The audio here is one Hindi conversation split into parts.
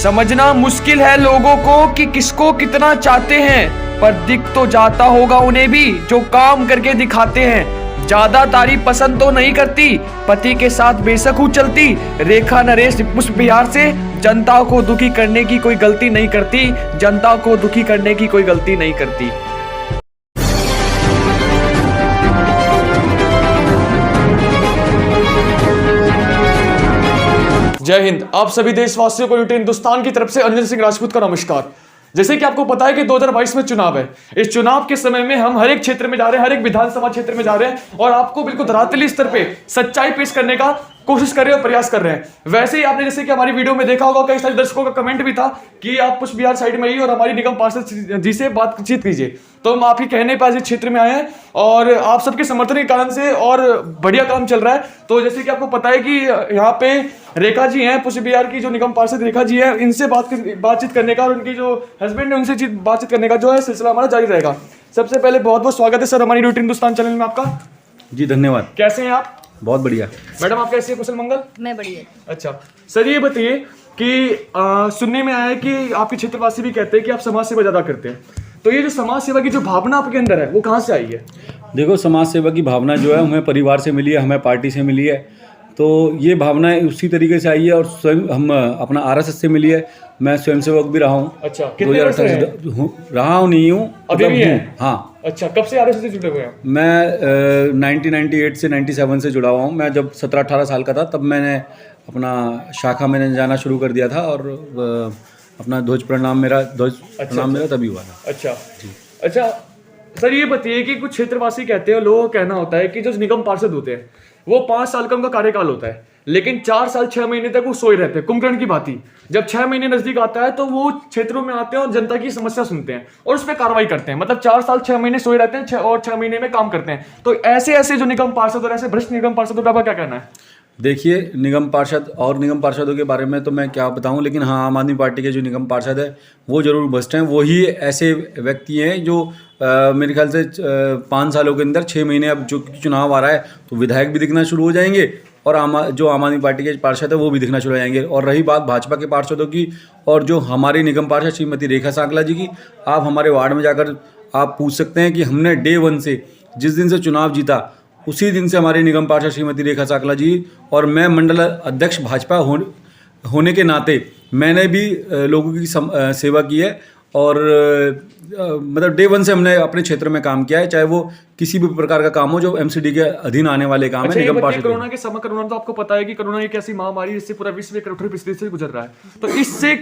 समझना मुश्किल है लोगों को कि किसको कितना चाहते हैं, पर दिख तो जाता होगा उन्हें भी जो काम करके दिखाते हैं। ज्यादा तारीफ पसंद तो नहीं करती, पति के साथ बेशक हूँ चलती। रेखा नरेश पुष्प बिहार से जनता को दुखी करने की कोई गलती नहीं करती, जनता को दुखी करने की कोई गलती नहीं करती। जय हिंद। आप सभी देशवासियों को यूटी हिंदुस्तान की तरफ से अंजन सिंह राजपूत का नमस्कार। जैसे कि आपको पता है कि 2022 में चुनाव है। इस चुनाव के समय में हम हर एक क्षेत्र में जा रहे हैं, हर एक विधानसभा क्षेत्र में जा रहे हैं और आपको बिल्कुल धरातली स्तर पे सच्चाई पेश करने का कोशिश कर रहे हैं और प्रयास कर रहे हैं। वैसे ही आपने जैसे कि हमारी वीडियो में देखा होगा, कई सारे दर्शकों का कमेंट भी था कि आप पुष्प बिहार साइड में ही और हमारी निगम पार्षद जी से बातचीत कीजिए। तो हम आपके कहने पर आज इस क्षेत्र में आए हैं और आप सबके समर्थन के कारण से और बढ़िया काम चल रहा है। तो जैसे कि आपको पता है कि यहाँ पे रेखा जी हैं, पुष्प बिहार की जो निगम पार्षद रेखा जी हैं, इनसे बातचीत करने का और उनकी जो हस्बैंड है उनसे बातचीत करने का जो है सिलसिला हमारा जारी रहेगा। सबसे पहले बहुत बहुत स्वागत है सर हमारी यूटी हिंदुस्तान चैनल में आपका। जी धन्यवाद। कैसे हैं आप? बहुत बढ़िया। मैडम आप कैसे हैं? कुशल मंगल? मैं बढ़िया। अच्छा सर, ये बताइए कि सुनने में आया है कि आपके क्षेत्रवासी भी कहते हैं कि आप समाज सेवा ज्यादा करते हैं, तो ये जो समाज सेवा की जो भावना आपके अंदर है वो कहाँ से आई है? देखो, समाज सेवा की भावना जो है हमें परिवार से मिली है, हमें पार्टी से मिली है। तो ये भावना उसी तरीके से आई है और स्वयं हम अपना आरएसएस से मिली है। मैं स्वयंसेवक भी रहा हूँ। अच्छा, कितने वर्ष रहे हैं? रहा हूँ, नहीं हूँ, अभी भी हैं? हाँ। अच्छा, कब से आरएसएस से जुड़े हुए हैं? मैं 1998 से 97 से जुड़ा हुआ हूँ। मैं जब 17-18 साल का था तब मैंने अपना शाखा में जाना शुरू कर दिया था और अपना ध्वज प्रणाम मेरा तभी हुआ था। अच्छा अच्छा सर, ये बताइए कि कुछ क्षेत्रवासी कहते हैं, लोगों का कहना होता है कि जो निगम पार्षद होते हैं वो 5 साल का उनका कार्यकाल होता है, लेकिन 4 साल 6 महीने तक वो सोए रहते हैं कुंभकर्ण की भांति। जब 6 महीने नजदीक आता है तो वो क्षेत्रों में आते हैं और जनता की समस्या सुनते हैं और उस पर कार्रवाई करते हैं। मतलब 4 साल 6 महीने सोए रहते हैं और 6 महीने में काम करते हैं। तो ऐसे जो निगम पार्षद और ऐसे भ्रष्ट निगम पार्षदों का क्या कहना है? देखिए, निगम पार्षदों के बारे में तो मैं क्या बताऊं, लेकिन हाँ, आम आदमी पार्टी के जो निगम पार्षद है वो जरूर भ्रष्ट हैं। वही ऐसे व्यक्ति हैं जो मेरे ख्याल से 5 सालों के अंदर 6 महीने, अब जो चुनाव आ रहा है तो विधायक भी दिखना शुरू हो जाएंगे और जो आम आदमी पार्टी के पार्षद है वो भी दिखना शुरू हो जाएंगे। और रही बात भाजपा के पार्षदों की और जो हमारी निगम पार्षद श्रीमती रेखा सांकला जी की, आप हमारे वार्ड में जाकर आप पूछ सकते हैं कि हमने डे 1 से, जिस दिन से चुनाव जीता उसी दिन से हमारी निगम पार्षद श्रीमती रेखा सांकला जी और मैं मंडल अध्यक्ष भाजपा होने के नाते मैंने भी लोगों की सेवा की है और मतलब डे 1 से हमने अपने क्षेत्र में काम किया है, चाहे वो किसी भी प्रकार का काम हो जो एमसीडी के अधीन आने वाले काम है। निगम पार्षद कोरोना के समय, कोरोना तो आपको पता है कि कोरोना एक ऐसी महामारी जिससे पूरा विश्व एक कठोर परिस्थिति से गुजर रहा है, तो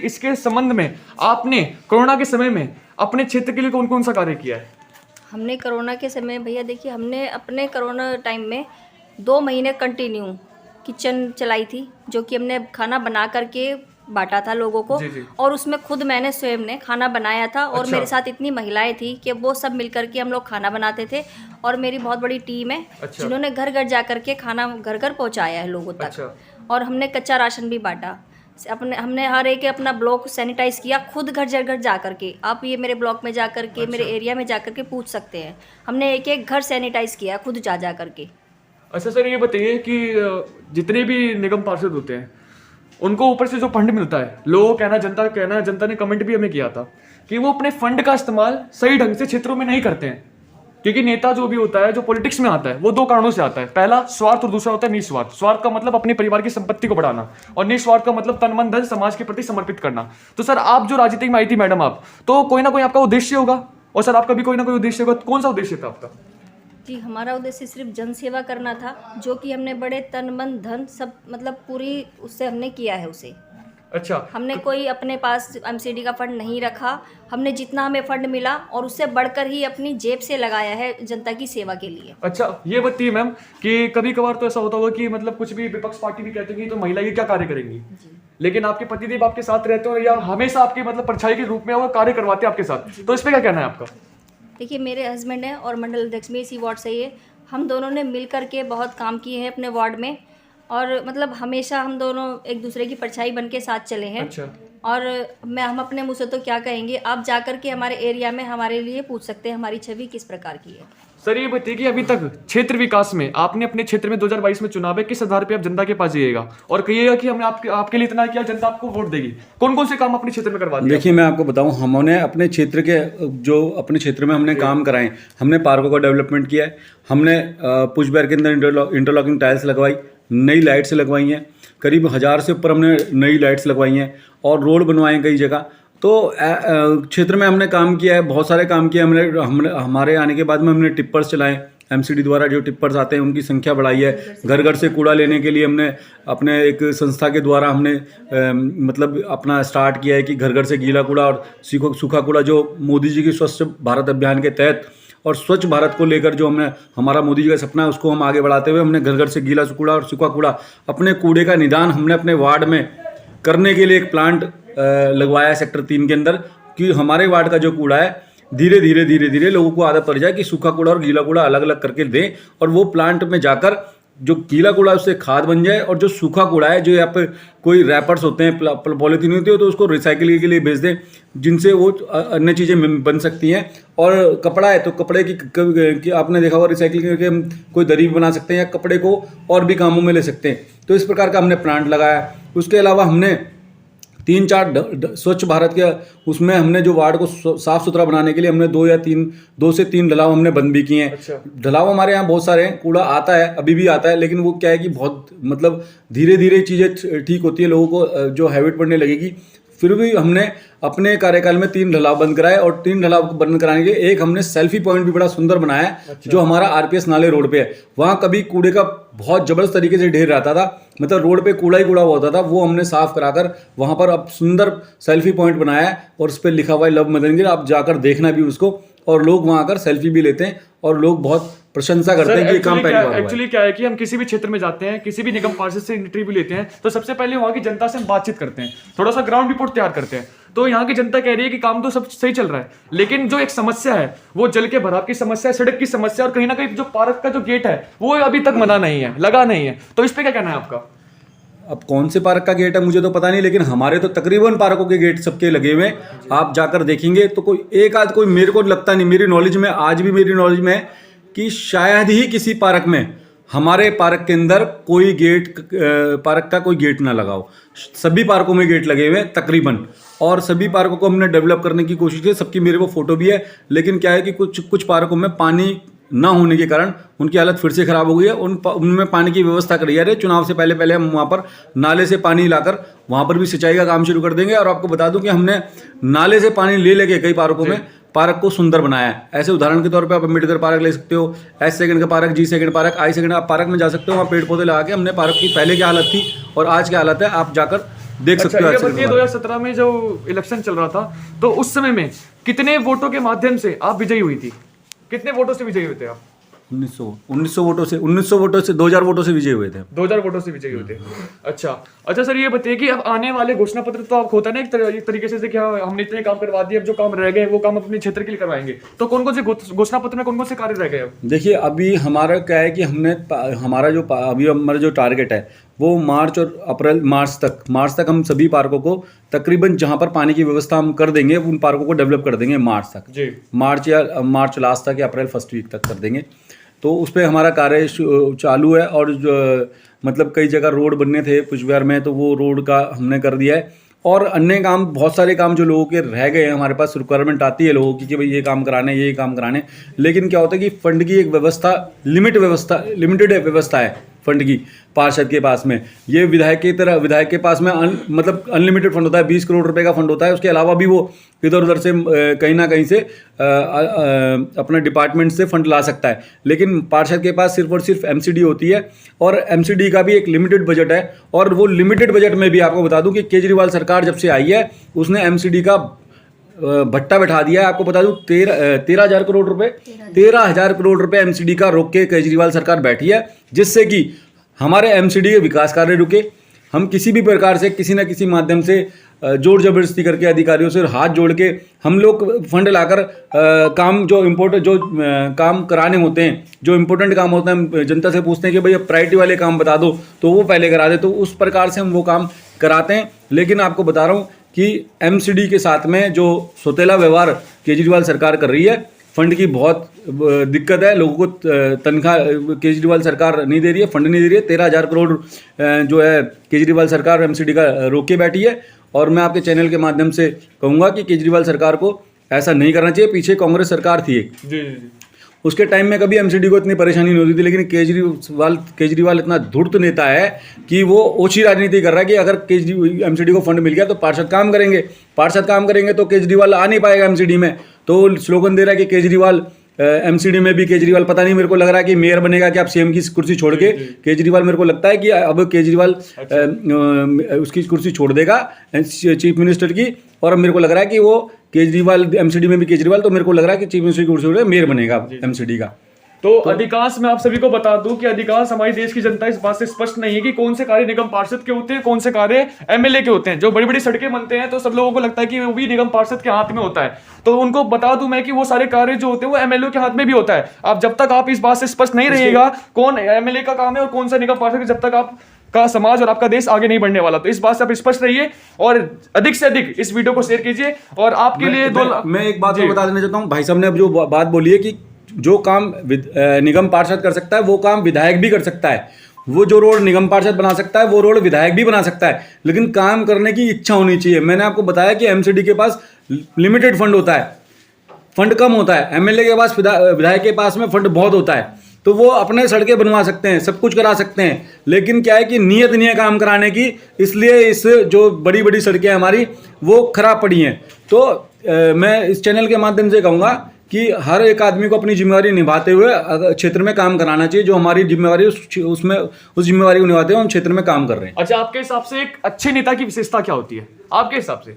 इसके संबंध में आपने कोरोना के समय में अपने क्षेत्र के लिए कौन कौन सा कार्य किया है? हमने कोरोना के समय, भैया देखिए, हमने अपने कोरोना टाइम में 2 महीने कंटिन्यू किचन चलाई थी, जो कि हमने खाना बना करके बांटा था लोगों को। जी जी। और उसमें खुद मैंने स्वयं ने खाना बनाया था और अच्छा। मेरे साथ इतनी महिलाएं थी कि वो सब मिलकर के हम लोग खाना बनाते थे और मेरी बहुत बड़ी टीम है। अच्छा। जिन्होंने घर घर जा करके खाना घर घर पहुँचाया है लोगों तक। अच्छा। और हमने कच्चा राशन भी बांटा। हमने हर एक अपना ब्लॉक सैनिटाइज किया खुद, घर जा करके। आप ये मेरे ब्लॉक में जा करके, मेरे एरिया में जा करके पूछ सकते हैं। हमने एक घर सैनिटाइज किया खुद जा करके। अच्छा सर, ये बताइए कि जितने भी निगम पार्षद होते हैं उनको ऊपर से जो फंड मिलता है, लोगों का कहना, जनता ने कमेंट भी हमें किया था कि वो अपने फंड का इस्तेमाल सही ढंग से क्षेत्रों में नहीं करते हैं। क्योंकि नेता जो भी होता है, जो पॉलिटिक्स में आता है, वो 2 कारणों से आता है। पहला स्वार्थ और दूसरा होता है निस्वार्थ। स्वार्थ का मतलब अपने परिवार की संपत्ति को बढ़ाना और निस्वार्थ का मतलब तन मन धन समाज के प्रति समर्पित करना। तो सर, आप जो राजनीति में आई थी मैडम, आप तो कोई ना कोई आपका उद्देश्य होगा और सर आपका भी कोई ना कोई उद्देश्य होगा। कौन सा उद्देश्य था आपका? जी, हमारा उद्देश्य सिर्फ जन सेवा करना था, जो कि हमने बड़े तन मन धन सब मतलब पूरी उससे हमने किया है उसे। अच्छा। हमने कोई अपने पास एमसीडी का फंड नहीं रखा। हमने जितना हमें फंड मिला और उससे बढ़कर ही अपनी जेब से लगाया है जनता की सेवा के लिए। अच्छा, ये बताइए मैम कि कभी कभार तो ऐसा होता होगा कि मतलब कुछ भी विपक्ष पार्टी भी कहते हैं कि तो महिला ये क्या कार्य करेंगी, लेकिन आपके पतिदेव आपके साथ रहते हो या हमेशा आपके मतलब परछाई के रूप में वो कार्य करवाते हैं आपके साथ, तो इस पर क्या कहना है आपका? देखिए, मेरे हस्बैंड हैं और मंडल अध्यक्ष भी इसी वार्ड से ही है। हम दोनों ने मिल करके बहुत काम किए हैं अपने वार्ड में और मतलब हमेशा हम दोनों एक दूसरे की परछाई बन के साथ चले हैं। अच्छा। और हम अपने मुँह से तो क्या कहेंगे, आप जाकर के हमारे एरिया में हमारे लिए पूछ सकते हैं हमारी छवि किस प्रकार की है। सर ये बताइए कि अभी तक क्षेत्र विकास में आपने अपने क्षेत्र में 2022 में चुनाव है, किस आधार पे आप जनता के पास जाइएगा और कहिएगा कि हमने आपके लिए इतना किया, जनता आपको वोट देगी? कौन कौन से काम अपने क्षेत्र में करवा दिए? देखिए मैं आपको बताऊं, हमने अपने क्षेत्र के जो अपने क्षेत्र में हमने काम कराए, हमने पार्कों का डेवलपमेंट किया है, हमने पुशबैर के अंदर इंटरलॉकिंग टाइल्स लगवाई, नई लाइट्स लगवाई हैं, करीब 1000 से ऊपर हमने नई लाइट्स लगवाई हैं और रोड बनवाए हैं कई जगह। तो क्षेत्र में हमने काम किया है, बहुत सारे काम किए हमने हमारे आने के बाद में हमने टिप्पर्स चलाए, एमसीडी द्वारा जो टिप्पर्स आते हैं उनकी संख्या बढ़ाई है। घर घर से कूड़ा लेने के लिए हमने अपने एक संस्था के द्वारा हमने मतलब अपना स्टार्ट किया है कि घर घर से गीला कूड़ा और सूखा कूड़ा, जो मोदी जी की स्वच्छ भारत अभियान के तहत और स्वच्छ भारत को लेकर जो हमने हमारा मोदी जी का सपना है उसको हम आगे बढ़ाते हुए हमने घर घर से गीला कूड़ा और सूखा कूड़ा, अपने कूड़े का निदान हमने अपने वार्ड में करने के लिए एक प्लांट लगवाया है सेक्टर 3 के अंदर, कि हमारे वार्ड का जो कूड़ा है धीरे धीरे लोगों को आदत पड़ जाए कि सूखा कूड़ा और गीला कूड़ा अलग अलग करके दें और वो प्लांट में जाकर जो गीला कूड़ा उससे खाद बन जाए और जो सूखा कूड़ा है जो यहाँ पे कोई रैपर्स होते हैं, पॉलीथीन होती है, तो उसको रिसाइकलिंग के लिए भेज दें, जिनसे वो अन्य चीज़ें बन सकती हैं। और कपड़ा है तो कपड़े की आपने देखा होगा रिसाइकलिंग करके हम कोई दरी बना सकते हैं या कपड़े को और भी कामों में ले सकते हैं। तो इस प्रकार का हमने प्लांट लगाया। उसके अलावा हमने 3-4 स्वच्छ भारत के उसमें हमने जो वार्ड को साफ सुथरा बनाने के लिए हमने 2 से 3 ढलाव हमने बंद भी किए हैं। अच्छा। ढलाव हमारे यहाँ बहुत सारे हैं, कूड़ा आता है अभी भी आता है, लेकिन वो क्या है कि बहुत मतलब धीरे धीरे चीज़ें ठीक होती है, लोगों को जो हैबिट पड़ने लगेगी। फिर भी हमने अपने कार्यकाल में 3 ढलाव बंद कराए और 3 ढलाव बंद कराने के एक हमने सेल्फी पॉइंट भी बड़ा सुंदर बनाया है। अच्छा। जो हमारा आरपीएस नाले रोड पे है, वहाँ कभी कूड़े का बहुत जबरदस्त तरीके से ढेर रहता था, मतलब रोड पे कूड़ा ही कूड़ा होता था, वो हमने साफ कराकर वहाँ पर अब सुंदर सेल्फी पॉइंट बनाया है और उस पर लिखा हुआ है लव मदनगिरी। आप जाकर देखना भी उसको, और लोग वहाँ आकर सेल्फी भी लेते हैं और लोग बहुत प्रशंसा करते हैं कि ये काम पहली बार हुआ है। एक्चुअली क्या है कि हम किसी भी क्षेत्र में जाते हैं, किसी भी निगम पार्षद से इंटरव्यू लेते हैं, तो सबसे पहले वहाँ की जनता से हम बातचीत करते हैं, थोड़ा सा ग्राउंड रिपोर्ट तैयार करते हैं। तो यहाँ की जनता कह रही है कि काम तो सब सही चल रहा है, लेकिन जो एक समस्या है वो जल के भराव की समस्या है, सड़क की समस्या, और कहीं ना कहीं जो पार्क का जो गेट है वो अभी तक बना नहीं है, लगा नहीं है। तो इस पर क्या कहना है आपका? अब कौन से पार्क का गेट है मुझे तो पता नहीं, लेकिन हमारे तो तकरीबन पार्कों के गेट सबके लगे हुए हैं। आप जाकर देखेंगे तो कोई एक आध, कोई मेरे को लगता नहीं, मेरी नॉलेज में आज भी मेरी नॉलेज में है कि शायद ही किसी पार्क में हमारे पार्क के अंदर कोई गेट, पार्क का कोई गेट ना लगाओ। सभी पार्कों में गेट लगे हुए हैं तकरीबन, और सभी पार्कों को हमने डेवलप करने की कोशिश की, सबकी मेरे को फोटो भी है। लेकिन क्या है कि कुछ पार्कों में पानी ना होने के कारण उनकी हालत फिर से खराब हो गई है। उनमें पानी की व्यवस्था करी जा रही है। चुनाव से पहले हम वहाँ पर नाले से पानी लाकर वहाँ पर भी सिंचाई का काम शुरू कर देंगे। और आपको बता दूं कि हमने नाले से पानी ले लेके कई पार्कों में पार्क को सुंदर बनाया है। ऐसे उदाहरण के तौर पे आप अम्बेडकर पार्क ले सकते हो, एस सेकंड का पार्क, जी सेकंड पार्क, आई सेकंड, आप पार्क में जा सकते हो। वहाँ पेड़ पौधे लगा के हमने पार्क की पहले की हालत थी और आज की हालत है, आप जाकर देख सकते हो। 2017 में जो इलेक्शन चल रहा था, तो उस समय में कितने वोटों के माध्यम से आप विजयी हुई थी? कितने वोटों से विजयी हुए थे आप? 1900 वोटों से 2000 वोटों से विजय हुए थे। 2000 वोटों से विजयी हुए थे। अच्छा सर, ये बताइए कि अब आने वाले घोषणा पत्र तो आप होता है ना एक तरीके से कि हाँ हमने इतने काम करवा दिए, अब जो काम रह गए वो काम अपने क्षेत्र के लिए करवाएंगे। तो कौन कौन से घोषणा पत्र में कौन कौन से कार्य रह गए? अब देखिए, अभी हमारा क्या है कि हमने हमारा जो अभी हमारा जो टारगेट है वो मार्च तक हम सभी पार्कों को तकरीबन जहां पर पानी की व्यवस्था हम कर देंगे उन पार्कों को डेवलप कर देंगे मार्च तक जी। मार्च लास्ट तक या अप्रैल फर्स्ट वीक तक कर देंगे। तो उस पर हमारा कार्य चालू है। और जो मतलब कई जगह रोड बनने थे पुष्पविहार में, तो वो रोड का हमने कर दिया है। और अन्य काम, बहुत सारे काम जो लोगों के रह गए हैं, हमारे पास रिक्वायरमेंट आती है लोगों की कि भाई ये काम कराने, लेकिन क्या होता है कि फंड की एक व्यवस्था लिमिटेड व्यवस्था है फंड की पार्षद के पास में। ये विधायक के पास में मतलब अनलिमिटेड फंड होता है, 20 करोड़ रुपए का फंड होता है। उसके अलावा भी वो इधर उधर से कहीं ना कहीं से अपने डिपार्टमेंट से फंड ला सकता है। लेकिन पार्षद के पास सिर्फ और सिर्फ एमसीडी होती है, और एमसीडी का भी एक लिमिटेड बजट है। और वो लिमिटेड बजट में भी आपको बता दूं कि केजरीवाल सरकार जब से आई है उसने एमसीडी का भट्टा बैठा दिया है। आपको बता दूं 13,000 करोड़ रुपए एमसीडी का रोक के केजरीवाल सरकार बैठी है, जिससे कि हमारे एमसीडी के विकास कार्य रुके। हम किसी भी प्रकार से किसी न किसी माध्यम से जोर जबरदस्ती करके अधिकारियों से हाथ जोड़ के हम लोग फंड लाकर काम काम कराने होते हैं, जो इम्पोर्टेंट काम होते हैं, जनता से पूछते हैं कि भैया प्रायोरिटी वाले काम बता दो, तो वो पहले करा दे। तो उस प्रकार से हम वो काम कराते हैं। लेकिन आपको बता रहा हूँ कि एमसीडी के साथ में जो सौतेला व्यवहार केजरीवाल सरकार कर रही है, फंड की बहुत दिक्कत है, लोगों को तनख्वाह केजरीवाल सरकार नहीं दे रही है, फंड नहीं दे रही है। 13,000 करोड़ जो है केजरीवाल सरकार एमसीडी का रोके बैठी है। और मैं आपके चैनल के माध्यम से कहूँगा कि केजरीवाल सरकार को ऐसा नहीं करना चाहिए। पीछे कांग्रेस सरकार थी एक, जी उसके टाइम में कभी एमसीडी को इतनी परेशानी नहीं होती थी, लेकिन केजरीवाल इतना धूर्त नेता है कि वो ओछी राजनीति कर रहा है कि अगर एमसीडी को फंड मिल गया तो पार्षद काम करेंगे तो केजरीवाल आ नहीं पाएगा एमसीडी में। तो स्लोगन दे रहा है कि केजरीवाल एमसीडी में भी केजरीवाल, पता नहीं, मेरे को लग रहा है कि मेयर बनेगा कि आप सीएम की कुर्सी छोड़ के। केजरीवाल, मेरे को लगता है कि अब केजरीवाल उसकी कुर्सी छोड़ देगा चीफ मिनिस्टर की, और अब मेरे को लग रहा है कि वो केजरीवाल एमसीडी में भी केजरीवाल, तो मेरे को लग रहा है कि चीफ मिनिस्टर की कुर्सी छोड़ के मेयर बनेगा एमसीडी का। तो अधिकांश मैं आप सभी को बता दूं कि अधिकांश हमारी देश की जनता इस बात से स्पष्ट नहीं है कि कौन से कार्य निगम पार्षद के होते हैं, कौन से कार्य एमएलए के होते हैं। जो बड़ी बड़ी सड़कें बनते हैं तो सब लोगों को लगता है कि वो भी निगम पार्षद के हाथ में होता है। तो उनको बता दूं मैं कि वो सारे कार्य जो होते हैं वो एमएलए के हाथ में भी होता है। आप जब तक आप इस बात से स्पष्ट नहीं रहिएगा कौन एमएलए का काम है और कौन सा निगम पार्षद, जब तक आप का समाज और आपका देश आगे नहीं बढ़ने वाला। तो इस बात से आप स्पष्ट रहिए और अधिक से अधिक इस वीडियो को शेयर कीजिए। और आपके लिए मैं एक बात बता देना चाहता हूँ, भाई साहब ने अब जो बात बोली है कि जो काम निगम पार्षद कर सकता है वो काम विधायक भी कर सकता है। वो जो रोड निगम पार्षद बना सकता है वो रोड विधायक भी बना सकता है, लेकिन काम करने की इच्छा होनी चाहिए। मैंने आपको बताया कि एमसीडी के पास लिमिटेड फंड होता है, फंड कम होता है। एमएलए के पास, विधायक के पास में फंड बहुत होता है, तो वो अपने सड़कें बनवा सकते हैं, सब कुछ करा सकते हैं। लेकिन क्या है कि नीयत नहीं है काम कराने की, इसलिए इस जो बड़ी बड़ी सड़कें हमारी वो खराब पड़ी हैं। तो मैं इस चैनल के माध्यम से कहूँगा कि हर एक आदमी को अपनी जिम्मेवारी निभाते हुए क्षेत्र में काम कराना चाहिए। जो हमारी जिम्मेवारी उसमें उस जिम्मेवारी को निभाते हुए हम क्षेत्र में काम कर रहे हैं। अच्छा, आपके हिसाब से एक अच्छे नेता की विशेषता क्या होती है आपके हिसाब से?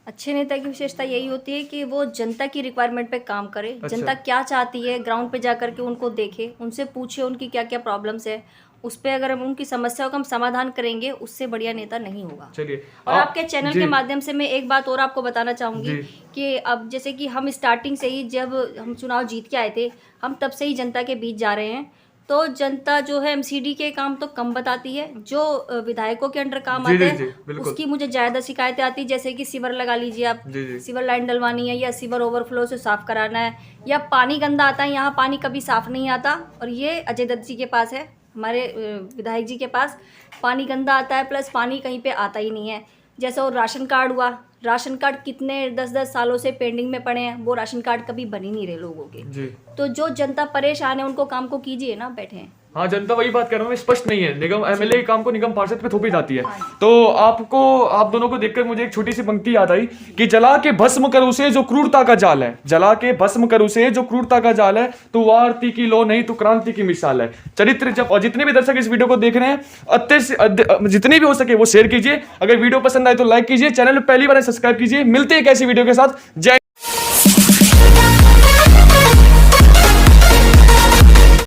अच्छे नेता की विशेषता यही होती है कि वो जनता की रिक्वायरमेंट पे काम करे। अच्छा। जनता क्या चाहती है ग्राउंड पे जा करके उनको देखे, उनसे पूछे उनकी क्या क्या प्रॉब्लम्स है, उस पे अगर हम उनकी समस्याओं का हम समाधान करेंगे, उससे बढ़िया नेता नहीं होगा। चलिए, और आपके चैनल के माध्यम से मैं एक बात और आपको बताना चाहूँगी कि अब जैसे कि हम स्टार्टिंग से ही जब हम चुनाव जीत के आए थे, हम तब से ही जनता के बीच जा रहे हैं। तो जनता जो है एमसीडी के काम तो कम बताती है, जो विधायकों के अंडर काम आते हैं उसकी मुझे ज़्यादा शिकायतें आती है। जैसे कि सीवर लगा लीजिए आप, सीवर लाइन डलवानी है, या सीवर ओवरफ्लो से साफ़ कराना है, या पानी गंदा आता है, यहाँ पानी कभी साफ़ नहीं आता। और ये अजय दत्त जी के पास है, हमारे विधायक जी के पास पानी गंदा आता है, प्लस पानी कहीं पे आता ही नहीं है। जैसे वो राशन कार्ड हुआ, राशन कार्ड कितने 10-10 सालों से पेंडिंग में पड़े हैं, वो राशन कार्ड कभी बन ही नहीं रहे लोगों के। तो जो जनता परेशान है उनको काम को कीजिए ना, बैठे हैं। हाँ, जनता वही बात कर रहा हूँ, स्पष्ट नहीं है। निगम एमएलए के काम को निगम पार्षद पे थोपी जाती है। तो आप दोनों को देखकर मुझे एक छोटी सी पंक्ति याद आई कि जला के भस्म कर उसे जो क्रूरता का जाल है, जला के भस्म कर उसे जो क्रूरता का जाल है, तो वारती की लो नहीं तो क्रांति की मिसाल है। चरित्र जब, और जितने भी दर्शक इस वीडियो को देख रहे हैं जितने भी हो सके वो शेयर कीजिए। अगर वीडियो पसंद आए तो लाइक कीजिए, चैनल पहली बार सब्सक्राइब कीजिए। मिलते हैं एक ऐसी वीडियो के साथ। जय